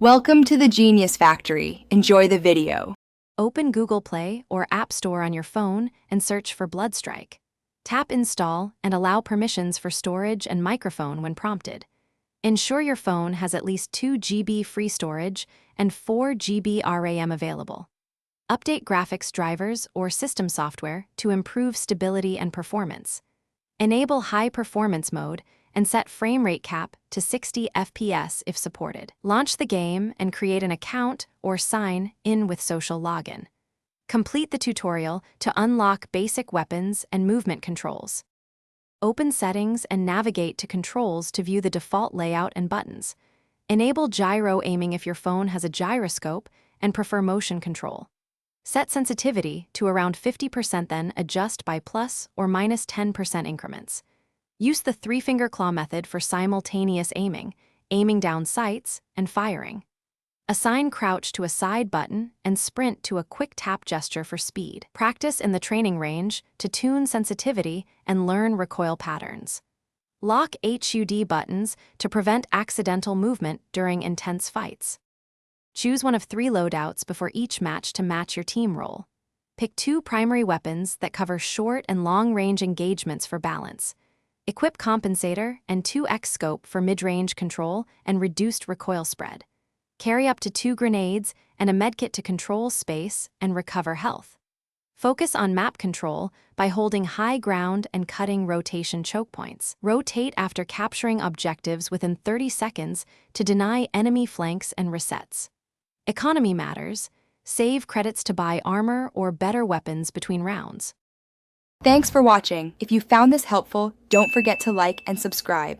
Welcome to the Genius Factory. Enjoy the video. Open Google Play or App Store on your phone and search for Bloodstrike. Tap Install and allow permissions for storage and microphone when prompted. Ensure your phone has at least 2 GB free storage and 4 GB RAM available. Update graphics drivers or system software to improve stability and performance. Enable high performance mode and set frame rate cap to 60 FPS if supported. Launch the game and create an account or sign in with social login. Complete the tutorial to unlock basic weapons and movement controls. Open settings and navigate to controls to view the default layout and buttons. Enable gyro aiming if your phone has a gyroscope and prefer motion control. Set sensitivity to around 50%, then adjust by plus or minus 10% increments. Use the 3-finger claw method for simultaneous aiming down sights, and firing. Assign crouch to a side button and sprint to a quick tap gesture for speed. Practice in the training range to tune sensitivity and learn recoil patterns. Lock HUD buttons to prevent accidental movement during intense fights. Choose one of 3 loadouts before each match to match your team role. Pick 2 primary weapons that cover short and long-range engagements for balance. Equip Compensator and 2x Scope for mid-range control and reduced recoil spread. Carry up to 2 grenades and a medkit to control space and recover health. Focus on map control by holding high ground and cutting rotation choke points. Rotate after capturing objectives within 30 seconds to deny enemy flanks and resets. Economy matters. Save credits to buy armor or better weapons between rounds. Thanks for watching. If you found this helpful, don't forget to like and subscribe.